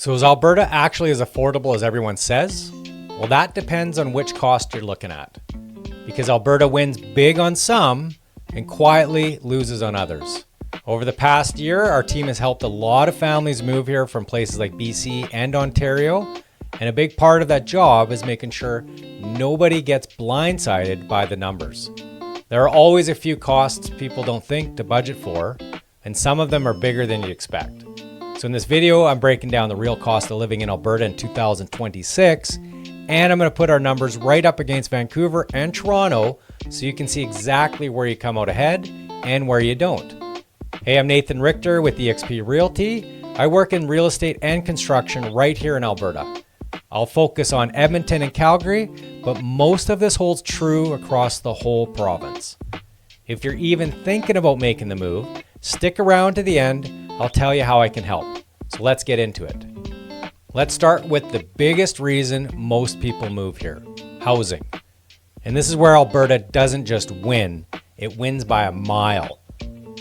So is Alberta actually as affordable as everyone says? Well, that depends on which cost you're looking at. Because Alberta wins big on some and quietly loses on others. Over the past year, our team has helped a lot of families move here from places like BC and Ontario. And a big part of that job is making sure nobody gets blindsided by the numbers. There are always a few costs people don't think to budget for, and some of them are bigger than you expect. So in this video, I'm breaking down the real cost of living in Alberta in 2026, and I'm going to put our numbers right up against Vancouver and Toronto so you can see exactly where you come out ahead and where you don't. Hey, I'm Nathan Richter with eXp Realty. I work in real estate and construction right here in Alberta. I'll focus on Edmonton and Calgary, but most of this holds true across the whole province. If you're even thinking about making the move, stick around to the end. I'll tell you how I can help. So let's get into it. Let's start with the biggest reason most people move here, housing. And this is where Alberta doesn't just win, it wins by a mile.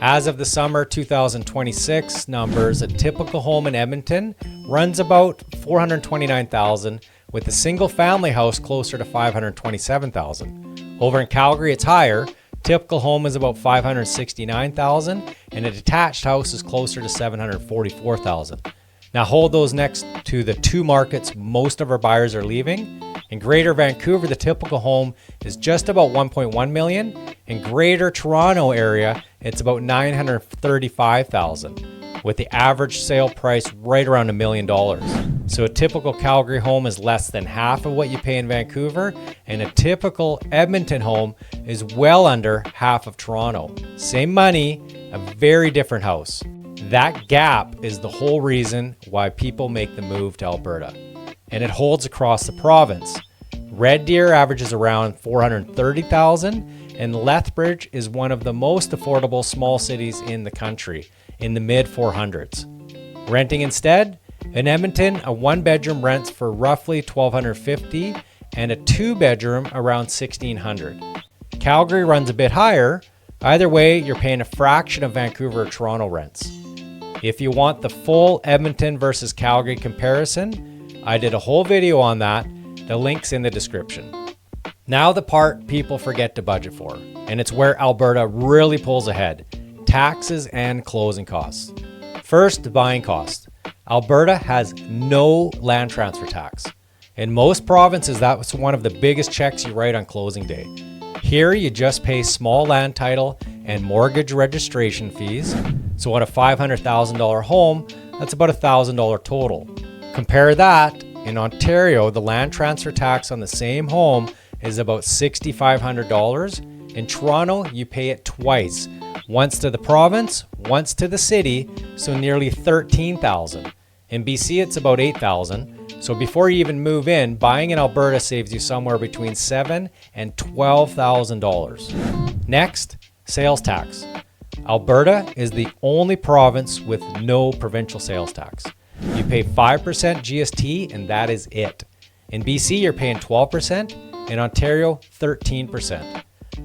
As of the summer 2026 numbers, a typical home in Edmonton runs about $429,000, with a single family house closer to $527,000. Over in Calgary, it's higher. Typical home is about $569,000, and a detached house is closer to $744,000. Now hold those next to the two markets most of our buyers are leaving. In Greater Vancouver, the typical home is just about $1.1 million. In Greater Toronto area, it's about $935,000, with the average sale price right around $1 million. So a typical Calgary home is less than half of what you pay in Vancouver, and a typical Edmonton home is well under half of Toronto. Same money, a very different house. That gap is the whole reason why people make the move to Alberta, and it holds across the province. Red Deer averages around $430,000, and Lethbridge is one of the most affordable small cities in the country, in the mid 400s. Renting instead, in Edmonton, a one-bedroom rents for roughly $1,250 and a two-bedroom around $1,600. Calgary runs a bit higher. Either way, you're paying a fraction of Vancouver or Toronto rents. If you want the full Edmonton versus Calgary comparison, I did a whole video on that. The link's in the description. Now the part people forget to budget for, and it's where Alberta really pulls ahead: taxes and closing costs. First, buying costs. Alberta has no land transfer tax. In most provinces, that's one of the biggest checks you write on closing day. Here, you just pay small land title and mortgage registration fees. So on a $500,000 home, that's about $1,000 total. Compare that, in Ontario, the land transfer tax on the same home is about $6,500. In Toronto, you pay it twice, once to the province, once to the city, so nearly $13,000. In BC, it's about $8,000. So before you even move in, buying in Alberta saves you somewhere between $7,000 and $12,000. Next, sales tax. Alberta is the only province with no provincial sales tax. You pay 5% GST, and that is it. In BC, you're paying 12%. In Ontario, 13%.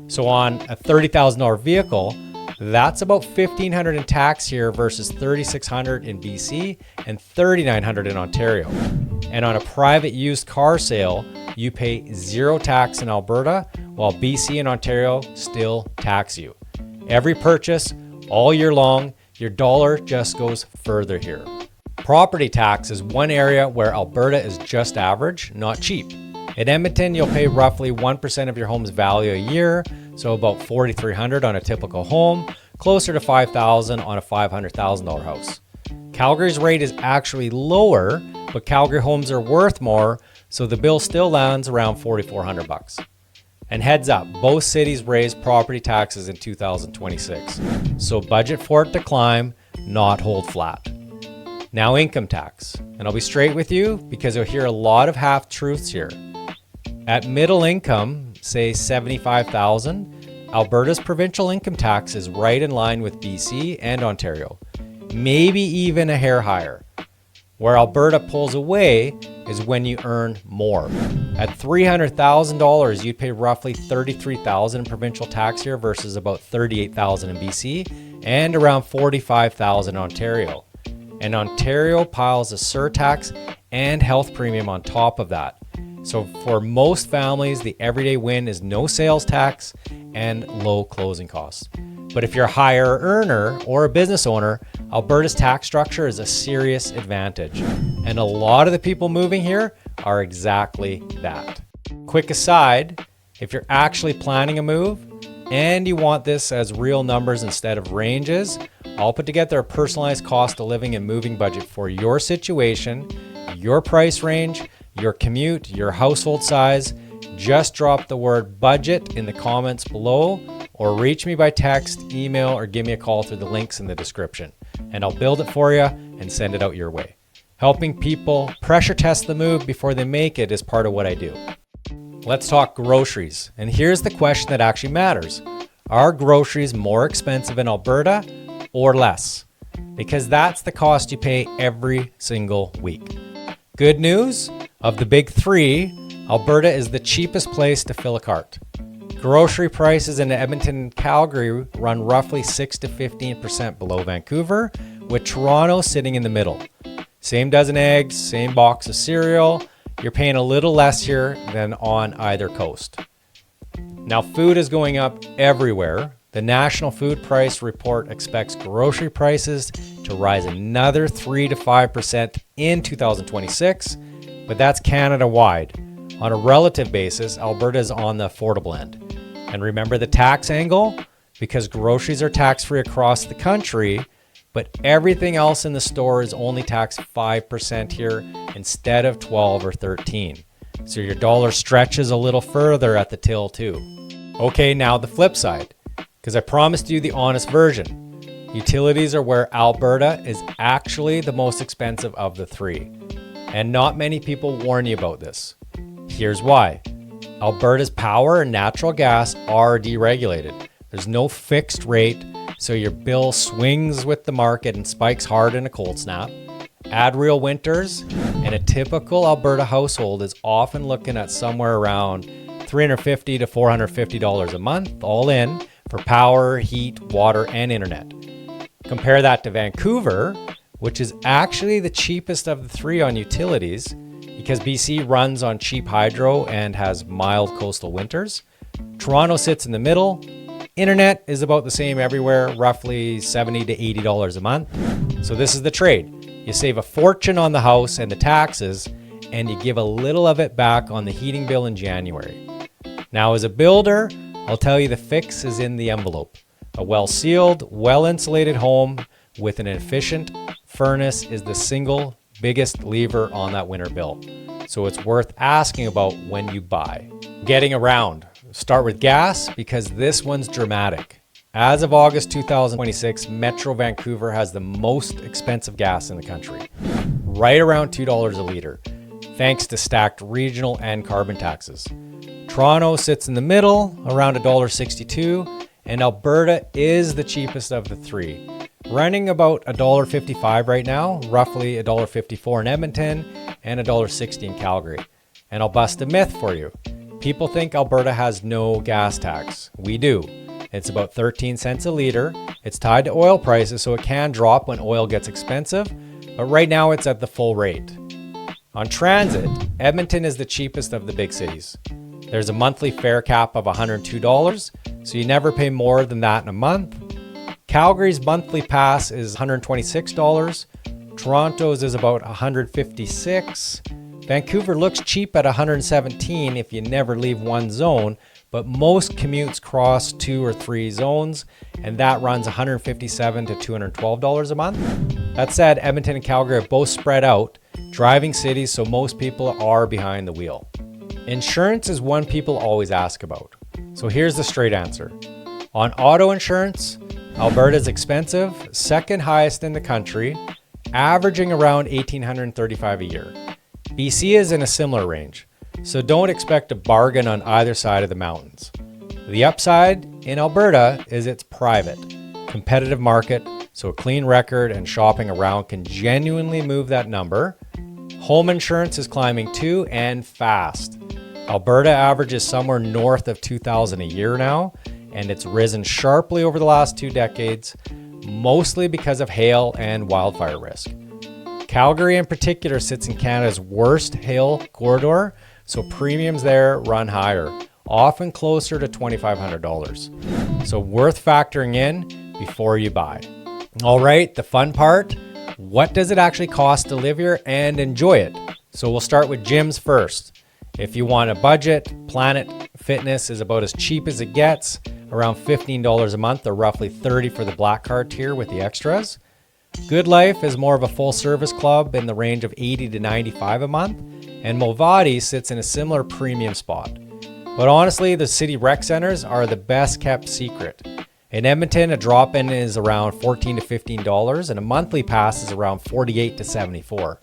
So on a $30,000 vehicle, that's about $1,500 in tax here versus $3,600 in BC and $3,900 in Ontario. And on a private used car sale, you pay zero tax in Alberta, while BC and Ontario still tax you. Every purchase, all year long, your dollar just goes further here. Property tax is one area where Alberta is just average, not cheap. In Edmonton, you'll pay roughly 1% of your home's value a year, so about $4,300 on a typical home, closer to $5,000 on a $500,000 house. Calgary's rate is actually lower, but Calgary homes are worth more, so the bill still lands around $4,400. And heads up, both cities raised property taxes in 2026, so budget for it to climb, not hold flat. Now income tax, and I'll be straight with you because you'll hear a lot of half-truths here. At middle income, say $75,000, Alberta's provincial income tax is right in line with BC and Ontario, maybe even a hair higher. Where Alberta pulls away is when you earn more. At $300,000, you'd pay roughly $33,000 in provincial tax here versus about $38,000 in BC and around $45,000 in Ontario. and Ontario piles a surtax and health premium on top of that. So for most families, the everyday win is no sales tax and low closing costs. But if you're a higher earner or a business owner, Alberta's tax structure is a serious advantage. And a lot of the people moving here are exactly that. Quick aside, if you're actually planning a move and you want this as real numbers instead of ranges, I'll put together a personalized cost of living and moving budget for your situation, your price range, your commute, your household size. Just drop the word budget in the comments below, or reach me by text, email, or give me a call through the links in the description, and I'll build it for you and send it out your way. Helping people pressure test the move before they make it is part of what I do. Let's talk groceries. And here's the question that actually matters. Are groceries more expensive in Alberta or less? Because that's the cost you pay every single week. Good news, of the big three, Alberta is the cheapest place to fill a cart. Grocery prices in Edmonton and Calgary run roughly 6 to 15% below Vancouver, with Toronto sitting in the middle. Same dozen eggs, same box of cereal. You're paying a little less here than on either coast. Now, food is going up everywhere. The National Food Price Report expects grocery prices to rise another 3 to 5% in 2026, but that's Canada-wide. On a relative basis, Alberta is on the affordable end. And remember the tax angle? Because groceries are tax-free across the country, but everything else in the store is only taxed 5% here instead of 12 or 13. So your dollar stretches a little further at the till too. Okay, now the flip side, because I promised you the honest version. Utilities are where Alberta is actually the most expensive of the three. And not many people warn you about this. Here's why. Alberta's power and natural gas are deregulated. There's no fixed rate, so your bill swings with the market and spikes hard in a cold snap. Add real winters, and a typical Alberta household is often looking at somewhere around $350 to $450 a month, all in, for power, heat, water, and internet. Compare that to Vancouver, which is actually the cheapest of the three on utilities, because BC runs on cheap hydro and has mild coastal winters. Toronto sits in the middle. Internet is about the same everywhere, roughly $70 to $80 a month. So this is the trade. You save a fortune on the house and the taxes, and you give a little of it back on the heating bill in January. Now, as a builder, I'll tell you the fix is in the envelope. A well-sealed, well-insulated home with an efficient furnace is the single biggest lever on that winter bill. So it's worth asking about when you buy. Getting around. Start with gas, because this one's dramatic. As of August 2026, Metro Vancouver has the most expensive gas in the country, right around $2 a liter, thanks to stacked regional and carbon taxes. Toronto sits in the middle, around $1.62, and Alberta is the cheapest of the three, running about $1.55 right now, roughly $1.54 in Edmonton, and $1.60 in Calgary. And I'll bust a myth for you. People think Alberta has no gas tax. We do. It's about 13 cents a liter. It's tied to oil prices, so it can drop when oil gets expensive, but right now it's at the full rate. On transit, Edmonton is the cheapest of the big cities. There's a monthly fare cap of $102, so you never pay more than that in a month. Calgary's monthly pass is $126. Toronto's is about $156. Vancouver looks cheap at $117 if you never leave one zone, but most commutes cross 2 or 3 zones, and that runs $157 to $212 a month. That said, Edmonton and Calgary are both spread out, driving cities, so most people are behind the wheel. Insurance is one people always ask about. So here's the straight answer. On auto insurance, Alberta is expensive, second highest in the country, averaging around $1,835 a year. BC is in a similar range, so don't expect a bargain on either side of the mountains. The upside in Alberta is it's private, competitive market, so a clean record and shopping around can genuinely move that number. Home insurance is climbing too, and fast. Alberta averages somewhere north of $2,000 a year now, and it's risen sharply over the last 2 decades, mostly because of hail and wildfire risk. Calgary in particular sits in Canada's worst hill corridor, so premiums there run higher, often closer to $2,500. So worth factoring in before you buy. All right, the fun part, what does it actually cost to live here and enjoy it? So we'll start with gyms first. If you want a budget, Planet Fitness is about as cheap as it gets, around $15 a month or roughly $30 for the Black Card tier with the extras. Good Life is more of a full service club in the range of $80 to $95 a month, and Movati sits in a similar premium spot. But honestly, the city rec centers are the best kept secret. In Edmonton, a drop-in is around $14 to $15 and a monthly pass is around $48 to $74.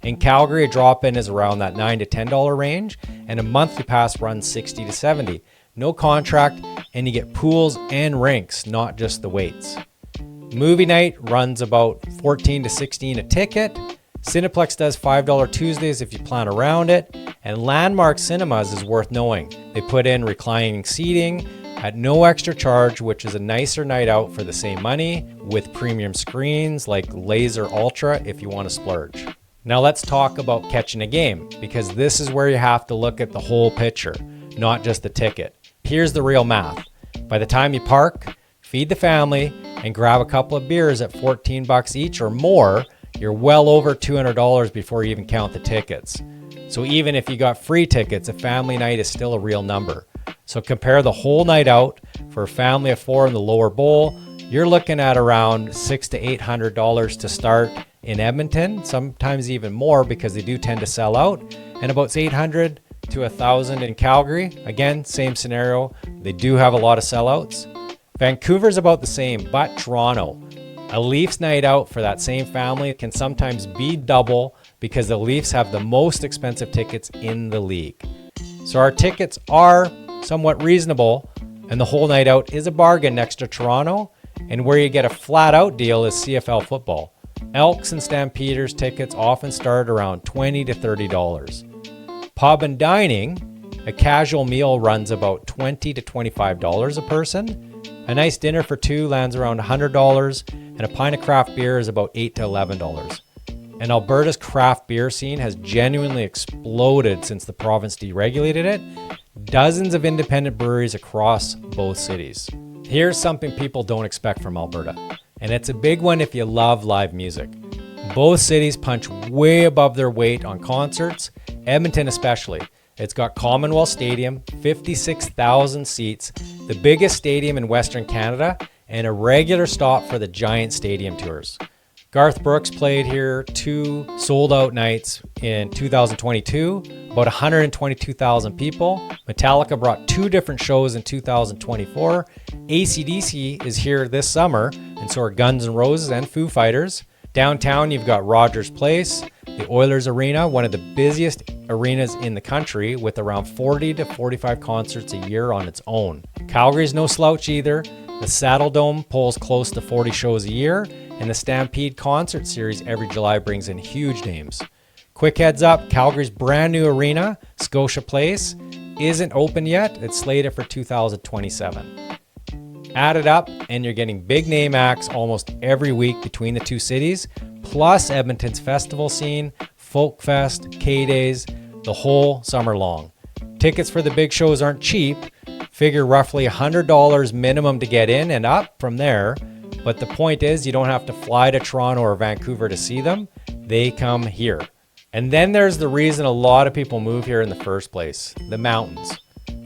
In Calgary, a drop-in is around that $9 to $10 range and a monthly pass runs $60 to $70. No contract, and you get pools and rinks, not just the weights. Movie night runs about $14 to $16 a ticket. Cineplex does $5 Tuesdays if you plan around it. And Landmark Cinemas is worth knowing. They put in reclining seating at no extra charge, which is a nicer night out for the same money with premium screens like Laser Ultra if you want to splurge. Now let's talk about catching a game, because this is where you have to look at the whole picture, not just the ticket. Here's the real math. By the time you park, feed the family, and grab a couple of beers at $14 each or more, you're well over $200 before you even count the tickets. So even if you got free tickets, a family night is still a real number. So compare the whole night out for a family of 4 in the lower bowl, you're looking at around $600 to $800 to start in Edmonton, sometimes even more because they do tend to sell out, and about $800 to $1,000 in Calgary. Again, same scenario. They do have a lot of sellouts. Vancouver's about the same, but Toronto. A Leafs night out for that same family can sometimes be double because the Leafs have the most expensive tickets in the league. So our tickets are somewhat reasonable, and the whole night out is a bargain next to Toronto, and where you get a flat out deal is CFL football. Elks and Stampeders tickets often start around $20 to $30. Pub and dining, a casual meal runs about $20 to $25 a person. A nice dinner for two lands around $100, and a pint of craft beer is about $8 to $11. And Alberta's craft beer scene has genuinely exploded since the province deregulated it. Dozens of independent breweries across both cities. Here's something people don't expect from Alberta, and it's a big one if you love live music. Both cities punch way above their weight on concerts, Edmonton especially. It's got Commonwealth Stadium, 56,000 seats, the biggest stadium in Western Canada, and a regular stop for the giant stadium tours. Garth Brooks played here 2 sold-out nights in 2022, about 122,000 people. Metallica brought 2 different shows in 2024. AC/DC is here this summer, and so are Guns N' Roses and Foo Fighters. Downtown, you've got Rogers Place, the Oilers Arena, one of the busiest arenas in the country with around 40 to 45 concerts a year on its own. Calgary's no slouch either. The Saddle Dome pulls close to 40 shows a year, and the Stampede Concert Series every July brings in huge names. Quick heads up, Calgary's brand new arena, Scotia Place, isn't open yet. It's slated for 2027. Add it up, and you're getting big name acts almost every week between the two cities, plus Edmonton's festival scene, Folk Fest, K-Days, the whole summer long. Tickets for the big shows aren't cheap. Figure roughly $100 minimum to get in and up from there. But the point is, you don't have to fly to Toronto or Vancouver to see them. They come here. And then there's the reason a lot of people move here in the first place, the mountains.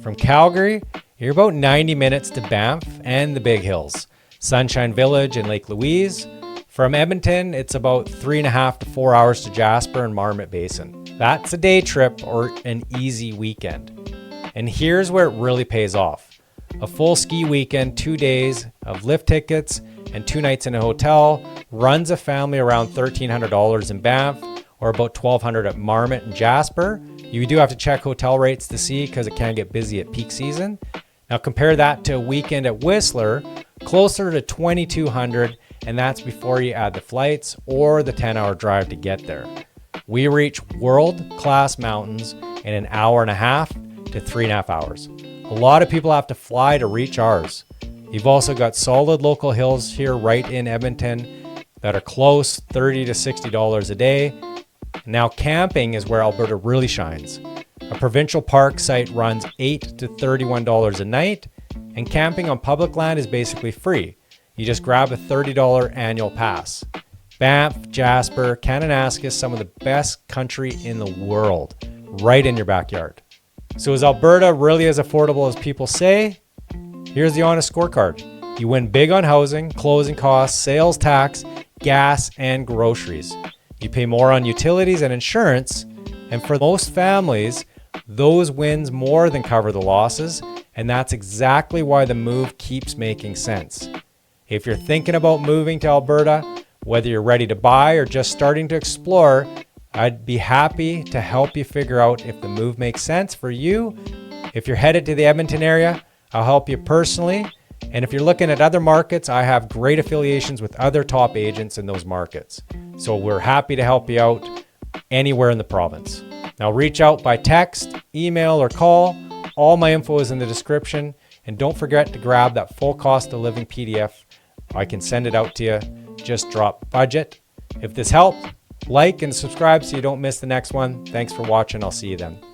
From Calgary, you're about 90 minutes to Banff and the Big Hills, Sunshine Village and Lake Louise. From Edmonton, it's about 3.5 to 4 hours to Jasper and Marmot Basin. That's a day trip or an easy weekend. And here's where it really pays off. A full ski weekend, 2 days of lift tickets and 2 nights in a hotel runs a family around $1,300 in Banff or about $1,200 at Marmot and Jasper. You do have to check hotel rates to see because it can get busy at peak season. Now compare that to a weekend at Whistler, closer to $2,200, and that's before you add the flights or the 10-hour drive to get there. We reach world-class mountains in an hour and a half to 3.5 hours. A lot of people have to fly to reach ours. You've also got solid local hills here right in Edmonton, that are close, $30 to $60 a day. Now camping is where Alberta really shines. A provincial park site runs $8 to $31 a night, and camping on public land is basically free. You just grab a $30 annual pass. Banff, Jasper, Kananaskis, some of the best country in the world, right in your backyard. So is Alberta really as affordable as people say? Here's the honest scorecard. You win big on housing, closing costs, sales tax, gas, and groceries. You pay more on utilities and insurance, and for most families, those wins more than cover the losses, and that's exactly why the move keeps making sense. If you're thinking about moving to Alberta, whether you're ready to buy or just starting to explore, I'd be happy to help you figure out if the move makes sense for you. If you're headed to the Edmonton area, I'll help you personally. And if you're looking at other markets, I have great affiliations with other top agents in those markets. So we're happy to help you out anywhere in the province. Now reach out by text, email, or call. All my info is in the description. And don't forget to grab that full cost of living PDF. I can send it out to you. Just drop budget. If this helped, like and subscribe so you don't miss the next one. Thanks for watching. I'll see you then.